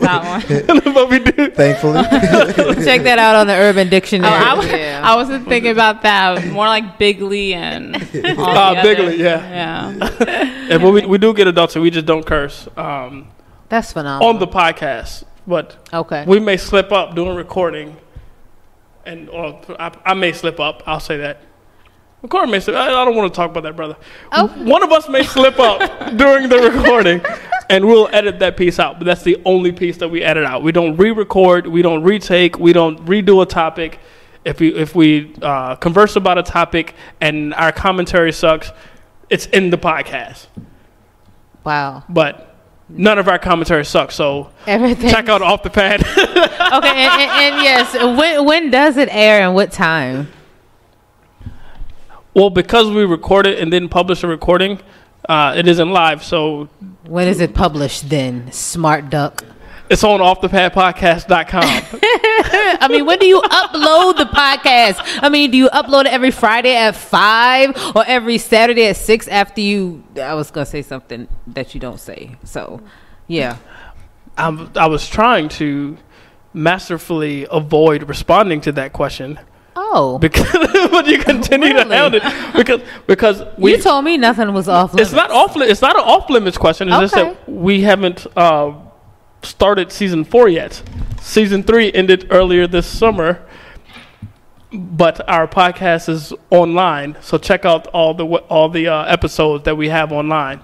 That one. But we do. Thankfully, check that out on the Urban Dictionary. I wasn't thinking about that. More like Bigly and Bigly, yeah. Yeah, but we do get adulty. We just don't curse. That's phenomenal on the podcast. But okay, we may slip up during recording. Or I may slip up. I'll say that. Recording may slip. I don't want to talk about that, brother. Oh. One of us may slip up during the recording, and we'll edit that piece out. But that's the only piece that we edit out. We don't re-record. We don't retake. We don't redo a topic. If we converse about a topic and our commentary sucks, it's in the podcast. Wow. But none of our commentary sucks, so check out Off the Pad. Okay, and yes, when does it air and what time? Well, because we record it and then publish a recording, it isn't live, so... When is it published then, smart duck? It's on offthepadpodcast.com. I mean, when do you upload the podcast? I mean, do you upload it every Friday at 5 or every Saturday at 6 after you... I was going to say something that you don't say. So, yeah. I was trying to masterfully avoid responding to that question. Oh. But you continue to hound it. Because you told me nothing was off limits. It's not an off-limits question. It's just that we haven't... started season 4 yet. Season 3 ended earlier this summer, but our podcast is online. So check out all the episodes that we have online.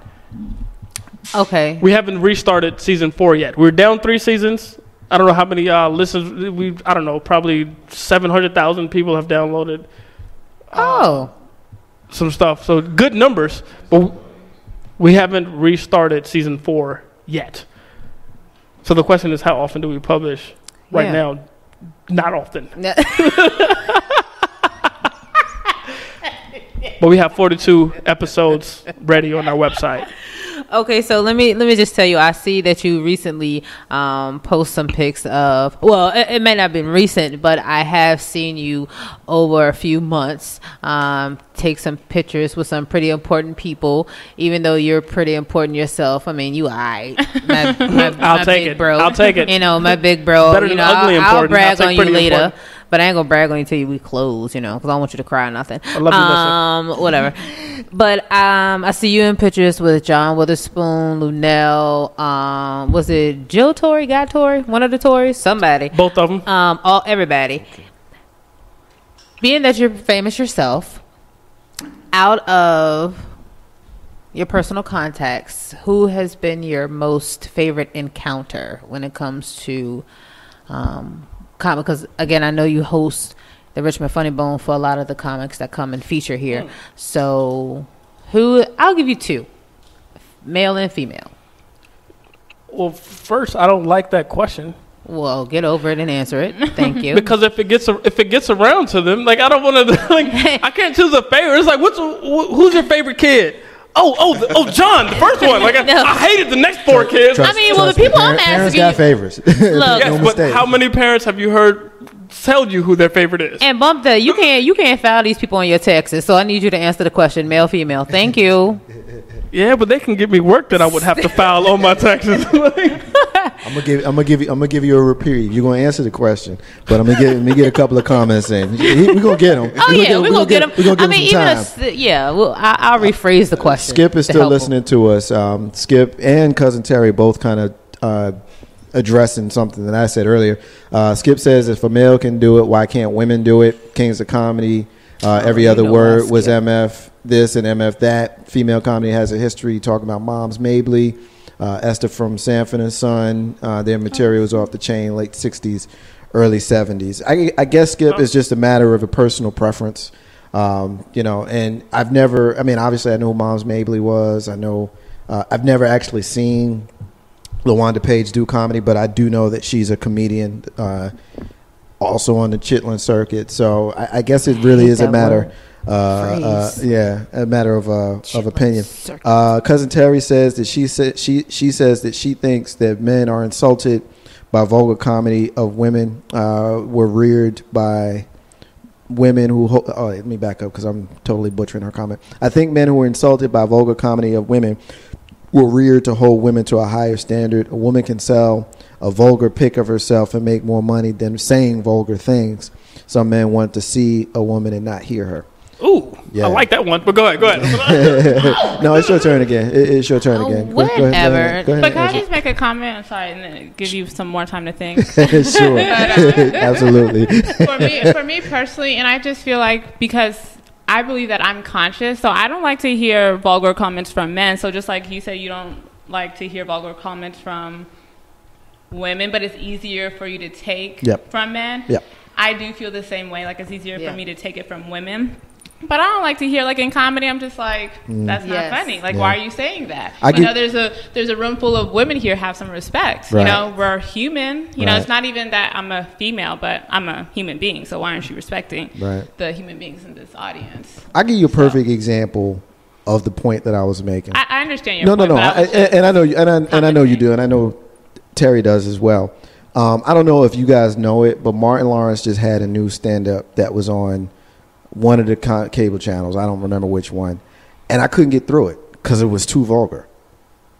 Okay. We haven't restarted season 4 yet. We're down 3 seasons. I don't know how many listeners. I don't know. Probably 700,000 people have downloaded. Some stuff. So good numbers, but we haven't restarted season 4 yet. So the question is, how often do we publish? Right now, not often. But we have 42 episodes ready on our website. Okay, so let me just tell you, I see that you recently post some pics of, well, it may not have been recent, but I have seen you over a few months take some pictures with some pretty important people, even though you're pretty important yourself. I mean, you my I'll take it, bro. I'll take it. You know, my big bro. Better than ugly important. I'll brag on you later. Important. But I ain't gonna brag on you till we close, you know, because I don't want you to cry or nothing. I love you, whatever. But I see you in pictures with John Witherspoon, Lunel. Was it Jill Torrey, Guy Torrey, one of the Torreys, somebody? Both of them. Everybody. Being that you're famous yourself, out of your personal contacts, who has been your most favorite encounter when it comes to comic? Because again, I know you host the Richmond Funny Bone for a lot of the comics that come and feature here. So I'll give you 2, male and female. Well, first, I don't like that question. Well, get over it and answer it. Thank you. Because if it gets around to them, like I don't want to, like I can't choose a favorite. It's like who's your favorite kid? Oh, John, the first one. Like I hated the next 4 kids. I mean, well, the people I'm asking, parents got favorites. Look, yes, but how many parents have you heard tell you who their favorite is? And bump that you can't file these people on your taxes. So I need you to answer the question, male, female. Thank you. Yeah, but they can give me work that I would have to file on my taxes. I'm gonna give you a reprieve. You're gonna answer the question, but I'm gonna get a couple of comments in. We're gonna get them. We're gonna get them. We're gonna give them some time. I'll rephrase the question. Skip is still listening to us. Skip and Cousin Terry both kind of addressing something that I said earlier. Skip says, if a male can do it, why can't women do it? Kings of Comedy. Every other word was MF this and MF that. Female comedy has a history talking about Moms Mabley. Esther from Sanford and Son. Their materials off the chain, late 60s, early 70s. I guess, Skip, is just a matter of a personal preference. And I've never, obviously I know who Moms Mabley was. I know, I've never actually seen LaWanda Page do comedy, but I do know that she's a comedian, also on the Chitlin circuit. So I guess it really is a matter, a matter of opinion. Cousin Terry says that she says that she thinks that men are insulted by vulgar comedy of women, were reared by women who let me back up because I'm totally butchering her comment. I think men who were insulted by vulgar comedy of women were reared to hold women to a higher standard. A woman can sell a vulgar pic of herself and make more money than saying vulgar things. Some men want to see a woman and not hear her. Ooh, yeah. I like that one, but go ahead. No, it's your turn again. It's your turn again. Whatever. Go ahead. But can I just make a comment? I'm sorry, and then give you some more time to think. Sure. Absolutely. For me personally, and I just feel like because I believe that I'm conscious, so I don't like to hear vulgar comments from men. So just like you said, you don't like to hear vulgar comments from women, but it's easier for you to take from men. Yep. I do feel the same way. Like it's easier for me to take it from women. But I don't like to hear, like in comedy, I'm just like, that's not funny. Like, why are you saying that? There's a room full of women here. Have some respect. Right. You know, we're human. You know, it's not even that I'm a female, but I'm a human being. So why aren't you respecting the human beings in this audience? I'll give you a perfect example of the point that I was making. I understand your point. No. I know you, and I know you do, and I know Terry does as well. I don't know if you guys know it, but Martin Lawrence just had a new stand-up that was on one of the cable channels. I don't remember which one. And I couldn't get through it because it was too vulgar.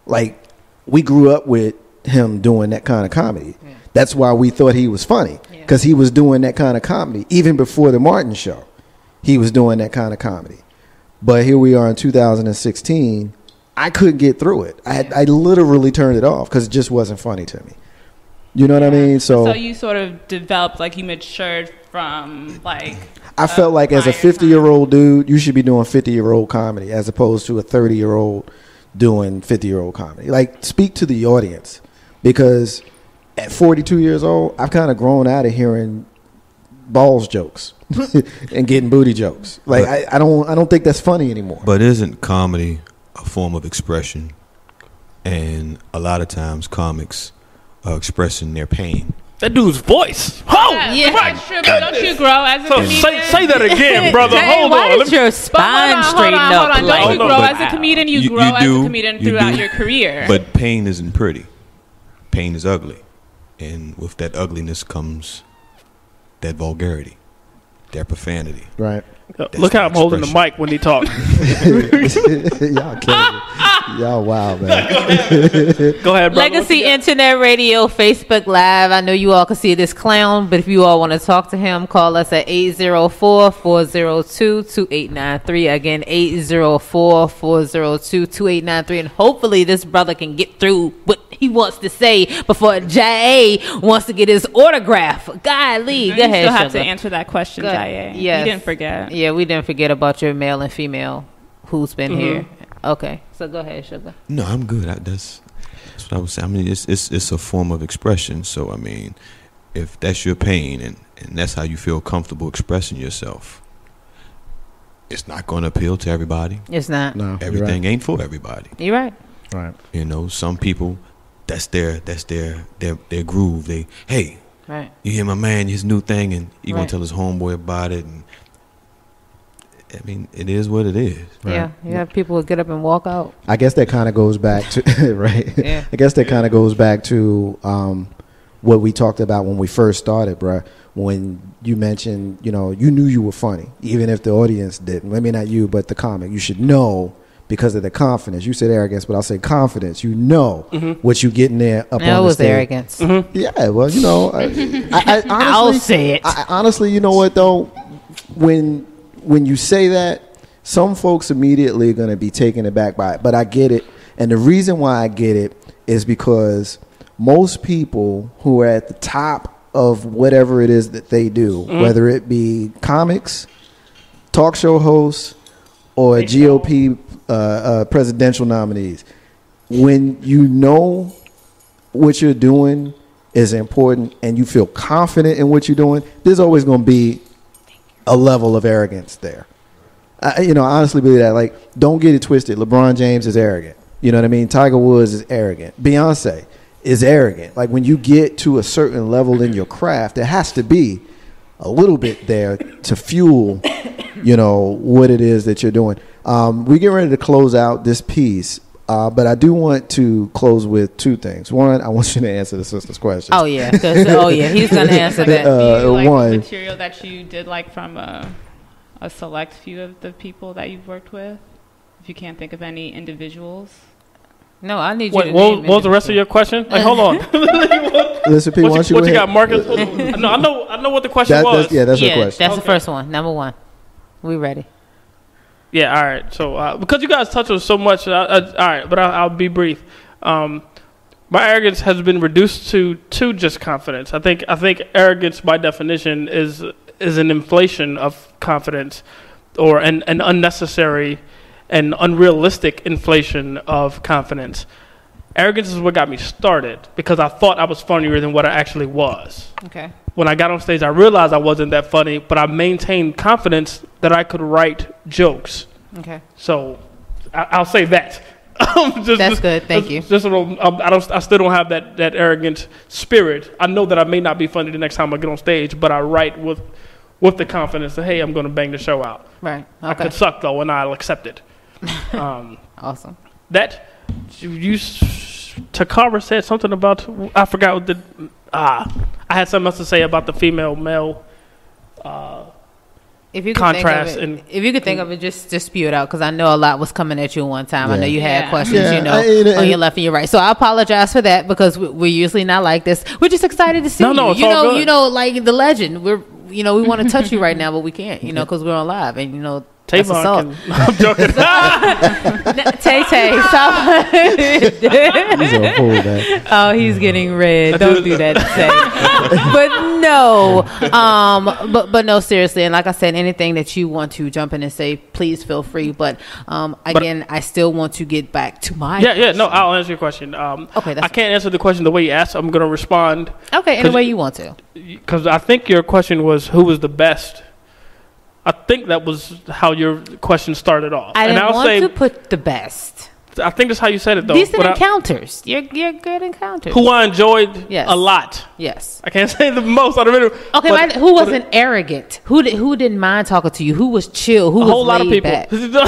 Like, we grew up with him doing that kind of comedy. Yeah. That's why we thought he was funny, because he was doing that kind of comedy. Even before the Martin show, he was doing that kind of comedy. But here we are in 2016. I couldn't get through it. I literally turned it off because it just wasn't funny to me. You know what I mean? So you sort of developed, like you matured from like. I felt like as a 50-year-old dude, you should be doing 50-year-old comedy as opposed to a 30-year-old doing 50-year-old comedy. Like, speak to the audience, because at 42 years old, I've kind of grown out of hearing balls jokes and getting booty jokes. Like, I don't think that's funny anymore. But isn't comedy a form of expression? And a lot of times comics are expressing their pain. That dude's voice. Oh, yeah, that's true. But don't you grow as a comedian? Say that again, brother. Jaye, hold why on. Is your spine straighten up? Hold on. Don't you grow as a comedian? You grow as a comedian throughout your career. But pain isn't pretty. Pain is ugly. And with that ugliness comes that vulgarity, that profanity. Right. Look how I'm holding the mic when he talks. Y'all killing me. Y'all wild, man. Go ahead, brother. Legacy Internet Radio, Facebook Live. I know you all can see this clown, but if you all want to talk to him, call us at 804-402-2893. Again, 804-402-2893. And hopefully this brother can get through what he wants to say before Jaye wants to get his autograph. Golly, go ahead. You still have to answer that question, Jaye. Yes. You didn't forget. Yeah, we didn't forget about your male and female who's been here. Okay, so go ahead, Sugar. No, I'm good. That's what I was saying. I mean, it's a form of expression. So, I mean, if that's your pain and that's how you feel comfortable expressing yourself, it's not going to appeal to everybody. It's not. No, everything ain't for everybody. You're right. Right. You know, some people, that's their groove. Hey, right. You hear my man, his new thing, and you gonna tell his homeboy about it. And I mean, it is what it is. Right? Yeah, you have people who get up and walk out. I guess that kind of goes back to right. Yeah. I guess that kind of goes back to what we talked about when we first started, bruh. When you mentioned, you knew you were funny, even if the audience didn't. Maybe not you, but the comic. You should know because of the confidence. You said arrogance, but I'll say confidence. You know what you getting there up on the stage. That was arrogance. Yeah, well, I honestly, I'll say it. Honestly, you know what though? When you say that, some folks immediately are going to be taken aback by it. But I get it. And the reason why I get it is because most people who are at the top of whatever it is that they do, whether it be comics, talk show hosts, or GOP presidential nominees, when you know what you're doing is important and you feel confident in what you're doing, there's always going to be a level of arrogance there. I honestly believe that. Like, don't get it twisted. LeBron James is arrogant. You know what I mean? Tiger Woods is arrogant. Beyonce is arrogant. Like, when you get to a certain level in your craft, there has to be a little bit there to fuel, what it is that you're doing. We get ready to close out this piece, but I do want to close with two things. One, I want you to answer the sister's question. Oh yeah, he's gonna answer that. Do you like one the material that you did like from a select few of the people that you've worked with? If you can't think of any individuals. No, I need you to what was the rest of your question? Like, hold on. Listen, P, what you got, Marcus? No, I know what the question was. That's her question. That's the first one. Number one. We ready? Yeah, all right. So, because you guys touch on so much, all right, but I'll be brief. My arrogance has been reduced to just confidence. I think arrogance, by definition, is an inflation of confidence, or an unnecessary and unrealistic inflation of confidence. Arrogance is what got me started, because I thought I was funnier than what I actually was. Okay. When I got on stage, I realized I wasn't that funny, but I maintained confidence that I could write jokes. Okay. So I'll say that. That's good. Thank you. I still don't have that arrogant spirit. I know that I may not be funny the next time I get on stage, but I write with the confidence that, hey, I'm going to bang the show out. Right. Okay. I could suck, though, and I'll accept it. Awesome. That Takara said something about, I forgot what I had something else to say about the female male if you could contrast. If you could think of it, just spew it out, because I know a lot was coming at you at one time. I know you had questions, on your left and your right. So I apologize for that, because we're usually not like this. We're just excited to see you. It's all good. Like the legend. We want to touch you right now, but we can't, because we're on live, and that's assault. I'm joking. Tay, stop. He's a fool, man. Oh, he's getting red. Don't do that, Tay. But no, seriously. And like I said, anything that you want to jump in and say, please feel free. But again, I still want to get back to my question. No, I'll answer your question. Okay, I can't answer the question the way you asked. I'm going to respond. Okay, any way you want to. Because I think your question was, who was the best? I think that was how your question started off. I didn't want to put the best. I think that's how you said it, though. Decent encounters. You're good encounters. Who I enjoyed a lot. Yes. I can't say the most out of it. Okay, who wasn't arrogant? Who didn't mind talking to you? Who was chill? Who was whole lot of people. Here's the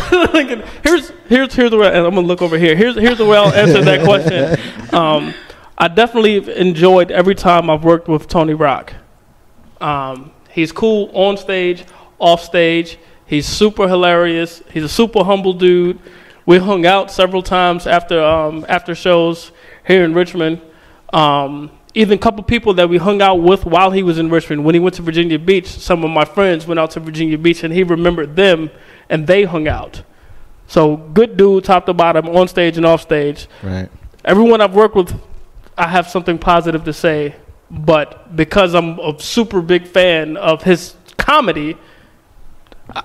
way. And I'm gonna look over here. Here's the way I'll answer that question. I definitely enjoyed every time I've worked with Tony Rock. He's cool on stage, off stage. He's super hilarious. He's a super humble dude. We hung out several times after shows here in Richmond. Even a couple people that we hung out with while he was in Richmond. When he went to Virginia Beach, some of my friends went out to Virginia Beach, and he remembered them, and they hung out. So good dude, top to bottom, on stage and off stage. Right. Everyone I've worked with, I have something positive to say. But because I'm a super big fan of his comedy,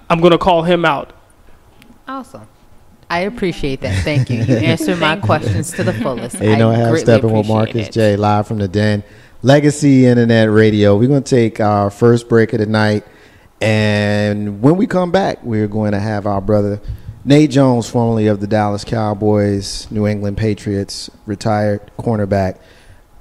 I'm going to call him out. Awesome. I appreciate that. Thank you. You answered my questions to the fullest. Hey, I have Steppin with Marcus Jaye, live from the Den. Legacy Internet Radio. We're going to take our first break of the night. And when we come back, we're going to have our brother Nate Jones, formerly of the Dallas Cowboys, New England Patriots, retired cornerback.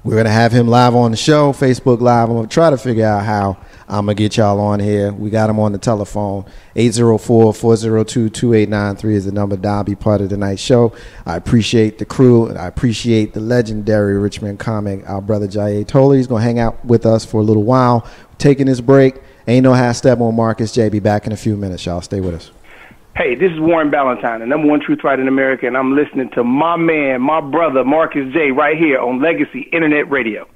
We're going to have him live on the show, Facebook Live. I'm going to try to figure out how I'm going to get y'all on here. We got him on the telephone. 804-402-2893 is the number. Dial, be part of tonight's show. I appreciate the crew, and I appreciate the legendary Richmond comic, our brother Jaye Toler. He's going to hang out with us for a little while. Taking this break. Ain't no half step on Marcus Jaye. Be back in a few minutes, y'all. Stay with us. Hey, this is Warren Ballantyne, the number one truth writer in America, and I'm listening to my man, my brother, Marcus Jaye, right here on Legacy Internet Radio.